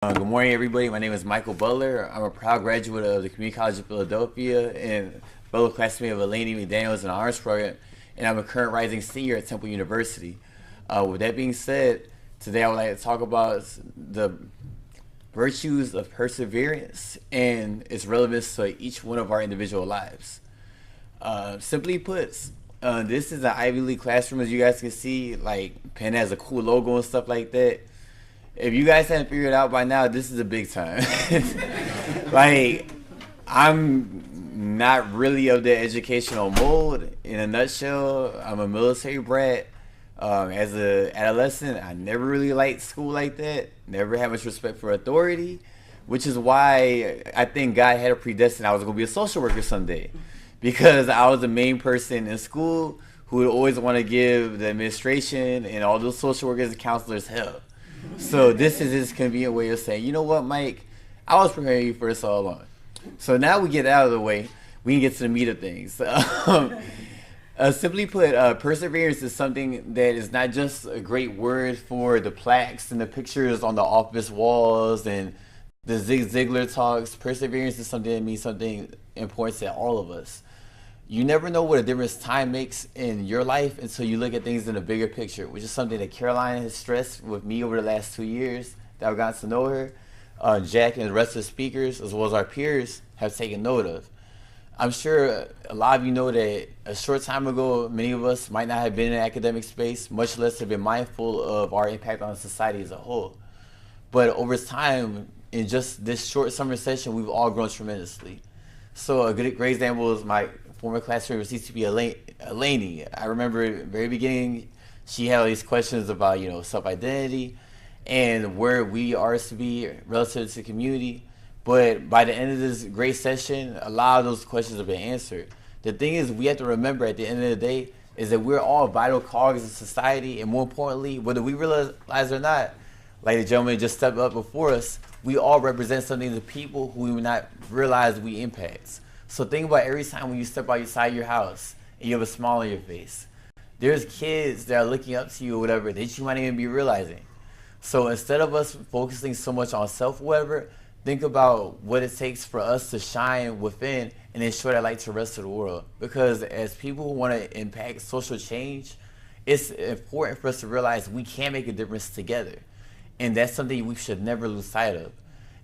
Good morning, everybody. My name is Michael Butler. I'm a proud graduate of the Community College of Philadelphia and fellow classmate of Eleni McDaniels in the honors program, and I'm a current rising senior at Temple University. With that being said, today I would like to talk about the virtues of perseverance and its relevance to each one of our individual lives. Simply put, this is an Ivy League classroom, as you guys can see. Like, Penn has a cool logo and stuff like that. If you guys haven't figured it out by now, this is a big time. Like, I'm not really of the educational mold. In a nutshell, I'm a military brat. As an adolescent, I never really liked school like that. Never had much respect for authority, which is why I think God had a predestined I was going to be a social worker someday. Because I was the main person in school who would always want to give the administration and all those social workers and counselors hell. So this is his convenient way of saying, you know what, Mike, I was preparing you for this all along. So now we get out of the way, we can get to the meat of things. Simply put, perseverance is something that is not just a great word for the plaques and the pictures on the office walls and the Zig Ziglar talks. Perseverance is something that means something important to all of us. You never know what a difference time makes in your life until you look at things in a bigger picture, which is something that Caroline has stressed with me over the last 2 years that I've gotten to know her. Jack and the rest of the speakers, as well as our peers, have taken note of. I'm sure a lot of you know that a short time ago, many of us might not have been in an academic space, much less have been mindful of our impact on society as a whole. But over time, in just this short summer session, we've all grown tremendously. So a great example is my former classmate was used to be Eleni. I remember at the very beginning, she had all these questions about, self-identity and where we are to be relative to the community. But by the end of this great session, a lot of those questions have been answered. The thing is, we have to remember at the end of the day is that we're all vital cogs in society, and more importantly, whether we realize or not, like the gentleman just stepped up before us, we all represent something to people who we would not realize we impact. So think about every time when you step outside your house and you have a smile on your face. There's kids that are looking up to you or whatever that you might even be realizing. So instead of us focusing so much on self or whatever, think about what it takes for us to shine within and ensure that light to the rest of the world. Because as people who want to impact social change, it's important for us to realize we can make a difference together. And that's something we should never lose sight of.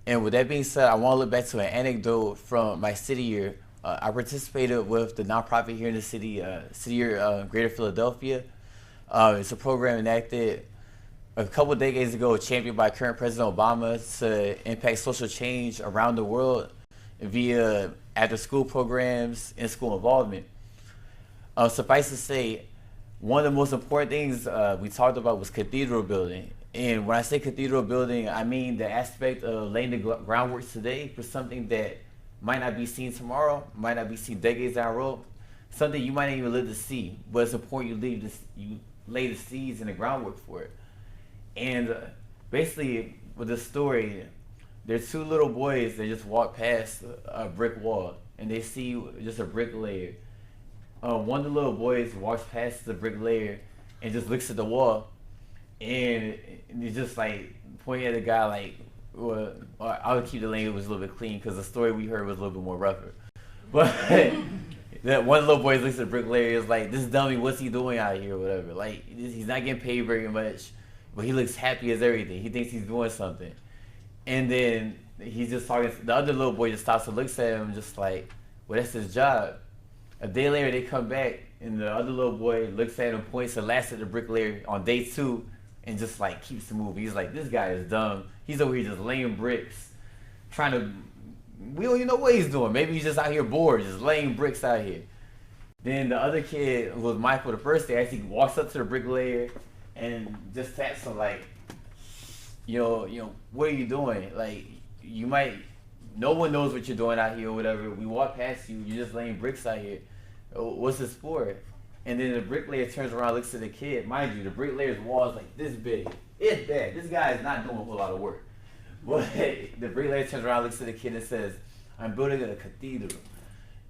And with that being said, I want to look back to an anecdote from my city year. I participated with the nonprofit here in the city year, Greater Philadelphia. It's a program enacted a couple of decades ago, championed by current President Obama to impact social change around the world via after-school programs and school involvement. Suffice to say, one of the most important things we talked about was cathedral building. And when I say cathedral building, I mean the aspect of laying the groundwork today for something that might not be seen tomorrow, might not be seen decades down the road, something you might not even live to see, but it's important you lay the seeds and the groundwork for it. And basically, with this story, there's two little boys that just walk past a brick wall, and they see just a bricklayer. One of the little boys walks past the bricklayer and just looks at the wall, and he's just like pointing at the guy like, well, I'll keep the language a little bit clean because the story we heard was a little bit more rougher. But that one little boy looks at the bricklayer is like, this dummy, what's he doing out here or whatever? Like, he's not getting paid very much, but he looks happy as everything. He thinks he's doing something. And then he's just talking, the other little boy just stops and looks at him just like, well, that's his job. A day later, they come back, and the other little boy looks at him, points and laughs at the bricklayer on day 2, and just like keeps moving. He's like, this guy is dumb. He's over here just laying bricks, we don't even know what he's doing. Maybe he's just out here bored, just laying bricks out here. Then the other kid who was Michael the first day actually walks up to the bricklayer and just taps him like, what are you doing? Like, no one knows what you're doing out here or whatever. We walk past you, you're just laying bricks out here. What's this for? And then the bricklayer turns around, looks at the kid. Mind you, the bricklayer's wall is like this big. It's bad. This guy is not doing a whole lot of work. But the bricklayer turns around, looks at the kid and says, I'm building a cathedral.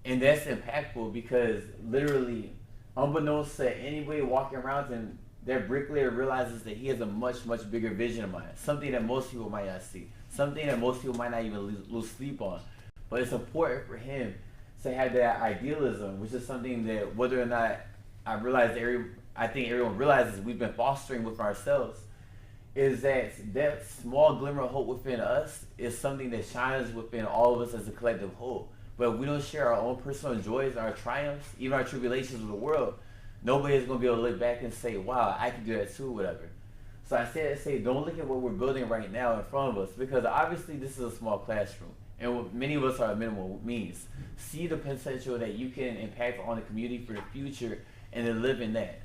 And that's impactful because literally, unbeknownst to anybody walking around that bricklayer realizes that he has a much, much bigger vision in mind. Something that most people might not see. something that most people might not even lose sleep on. But it's important for him to have that idealism, which is something that whether or not I think everyone realizes we've been fostering with ourselves, is that small glimmer of hope within us is something that shines within all of us as a collective whole. But if we don't share our own personal joys and our triumphs, even our tribulations with the world, nobody is going to be able to look back and say, wow, I can do that too, whatever. So I say, don't look at what we're building right now in front of us, because obviously this is a small classroom, and many of us are at minimal means. See the potential that you can impact on the community for the future, and then live in that.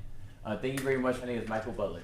Thank you very much. My name is Michael Butler.